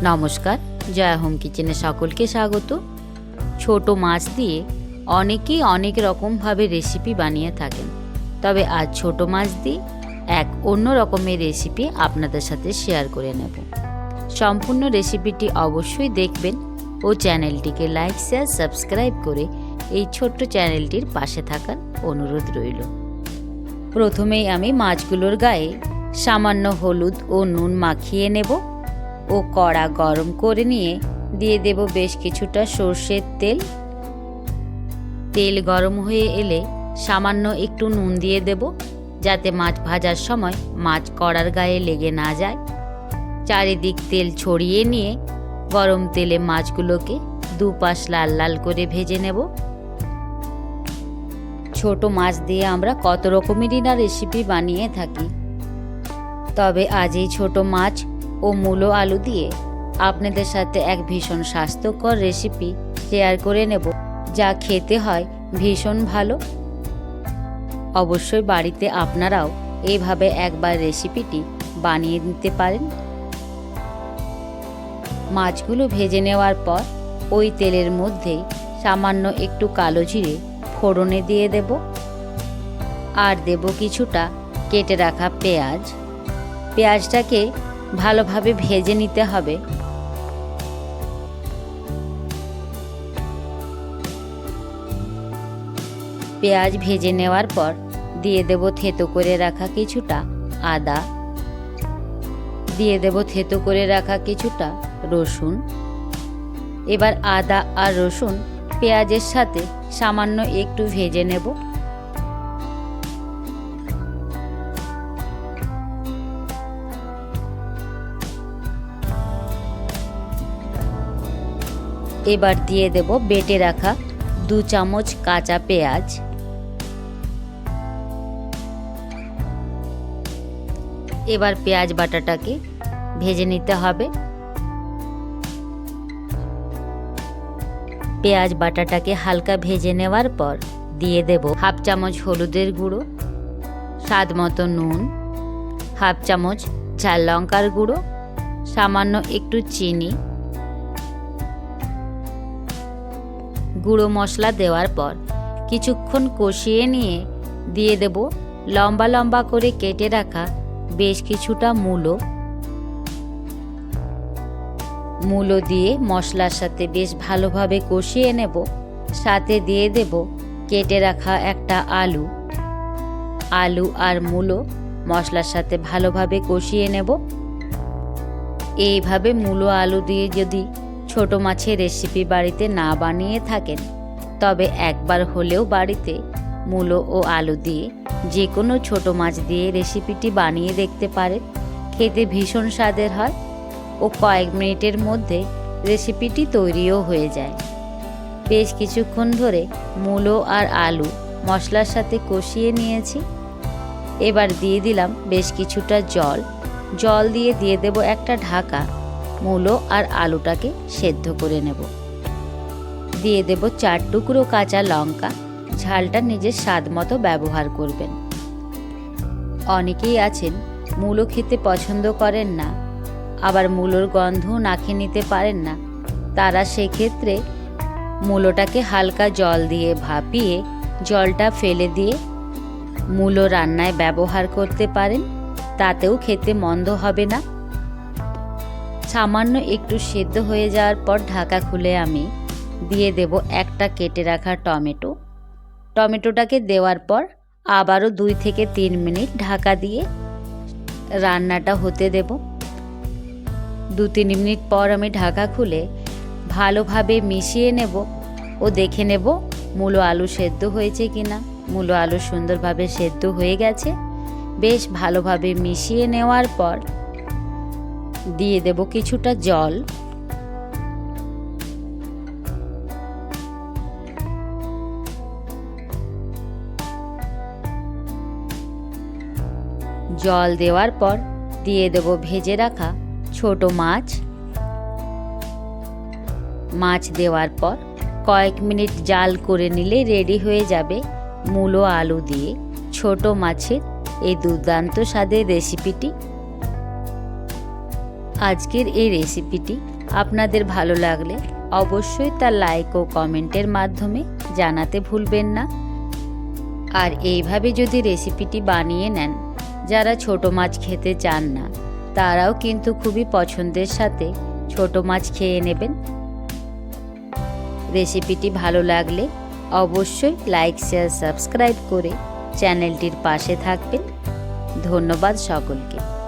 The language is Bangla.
নমস্কার, জয়া হোম কিচেনে সকলকে স্বাগত। ছোট মাছ দিয়ে অনেকেই অনেক রকমভাবে রেসিপি বানিয়ে থাকেন, তবে আজ ছোট মাছ দিয়ে এক অন্য রকমের রেসিপি আপনাদের সাথে শেয়ার করে নেব। সম্পূর্ণ রেসিপিটি অবশ্যই দেখবেন ও চ্যানেলটিকে লাইক, শেয়ার, সাবস্ক্রাইব করে এই ছোট্ট চ্যানেলটির পাশে থাকার অনুরোধ রইল। প্রথমেই আমি মাছগুলোর গায়ে সামান্য হলুদ ও নুন মাখিয়ে নেব ও কড়া গরম করে নিয়ে দিয়ে দেব বেশ কিছুটা সর্ষের তেল। তেল গরম হয়ে এলে সামান্য একটু নুন দিয়ে দেব, যাতে মাছ ভাজার সময় মাছ কড়ার গায়ে লেগে না যায়। চারিদিক তেল ছড়িয়ে নিয়ে গরম তেলে মাছগুলোকে দুপাশ লাল লাল করে ভেজে নেব। ছোট মাছ দিয়ে আমরা কত রকমেরই না রেসিপি বানিয়ে থাকি, তবে আজ এই ছোট মাছ ও মূলো আলু দিয়ে আপনাদের সাথে এক ভীষণ স্বাস্থ্যকর রেসিপি শেয়ার করে নেব, যা খেতে হয় ভীষণ ভালো। অবশ্যই বাড়িতে আপনারাও এইভাবে একবার রেসিপিটি বানিয়ে নিতে পারেন। মাছগুলো ভেজে নেওয়ার পর ওই তেলের মধ্যেই সামান্য একটু কালো জিরে ফোড়নে দিয়ে দেব, আর দেব কিছুটা কেটে রাখা পেঁয়াজ। পেঁয়াজটাকে ভালোভাবে ভেজে নিতে হবে। পেঁয়াজ ভেজে নেওয়ার পর দিয়ে দেব থেতো করে রাখা কিছুটা আদা, দিয়ে দেব থেতো করে রাখা কিছুটা রসুন। এবার আদা আর রসুন পেঁয়াজের সাথে সামান্য একটু ভেজে নেব। এবার দিয়ে দেব বেটে রাখা 2 চামচ কাঁচা পেঁয়াজ। এবার পেঁয়াজ বাটাটাকে ভেজে নিতে হবে। পেঁয়াজ বাটাটাকে হালকা ভেজে নেওয়ার পর দিয়ে দেব 1/2 চামচ হলুদের গুঁড়ো, স্বাদ মতো নুন, 1/2 চামচ ঝাল লঙ্কার গুঁড়ো, সামান্য একটু চিনি। গুঁড়ো মশলা দেওয়ার পর কিছুক্ষণ কষিয়ে নিয়ে দিয়ে দেব লম্বা লম্বা করে কেটে রাখা বেশ কিছুটা মূলো দিয়ে মশলার সাথে বেশ ভালোভাবে কষিয়ে নেব। সাথে দিয়ে দেব কেটে রাখা একটা আলু আর মূলো মশলার সাথে ভালোভাবে কষিয়ে নেব। এইভাবে মূলো আলু দিয়ে যদি ছোট মাছের রেসিপি বাড়িতে না বানিয়ে থাকেন, তবে একবার হলেও বাড়িতে মূলো ও আলু দিয়ে যে কোনো ছোট মাছ দিয়ে রেসিপিটি বানিয়ে দেখতে পারেন। খেতে ভীষণ স্বাদের হয় ও কয়েক মিনিটের মধ্যে রেসিপিটি তৈরিও হয়ে যায়। বেশ কিছুক্ষণ ধরে মূলো আর আলু মশলার সাথে কষিয়ে নিয়েছি। এবার দিয়ে দিলাম বেশ কিছুটা জল দিয়ে দেব একটা ঢাকা। মূলো আর আলুটাকে সেদ্ধ করে নেব। দিয়ে দেব 4 টুকরো কাঁচা লঙ্কা। ঝালটা নিজের স্বাদ মতো ব্যবহার করবেন। অনেকেই আছেন মূলো খেতে পছন্দ করেন না, আবার মূলোর গন্ধ নাকে নিতে পারেন না। তারা সেক্ষেত্রে মূলোটাকে হালকা জল দিয়ে ভাপিয়ে জলটা ফেলে দিয়ে মূলো রান্নায় ব্যবহার করতে পারেন, তাতেও খেতে মন্দ হবে না। সামান্য একটু সেদ্ধ হয়ে যাওয়ার পর ঢাকা খুলে আমি দিয়ে দেব একটা কেটে রাখা টমেটোটাকে দেওয়ার পর আবারও 2 থেকে 3 মিনিট ঢাকা দিয়ে রান্নাটা হতে দেব। 2-3 মিনিট পর আমি ঢাকা খুলে ভালোভাবে মিশিয়ে নেব ও দেখে নেব মূলো আলু সেদ্ধ হয়েছে কিনা। মূলো আলু সুন্দরভাবে সেদ্ধ হয়ে গেছে। বেশ ভালোভাবে মিশিয়ে নেওয়ার পর দিয়ে দেব কিছুটা জল। জল দেওয়ার পর দিয়ে দেব ভেজে রাখা ছোট মাছ দেওয়ার পর কয়েক মিনিট জাল করে নিলে রেডি হয়ে যাবে মূলো আলু দিয়ে ছোট মাছের এই দুর্দান্ত স্বাদের রেসিপিটি। আজকের এই রেসিপিটি আপনাদের ভালো লাগলে অবশ্যই তা লাইক ও কমেন্টের মাধ্যমে জানাতে ভুলবেন না। আর এইভাবে যদি রেসিপিটি বানিয়ে নেন, যারা ছোট মাছ খেতে চান না তারাও কিন্তু খুবই পছন্দের সাথে ছোট মাছ খেয়ে নেবেন। রেসিপিটি ভালো লাগলে অবশ্যই লাইক, শেয়ার, সাবস্ক্রাইব করে চ্যানেলটির পাশে থাকবেন। ধন্যবাদ সকলকে।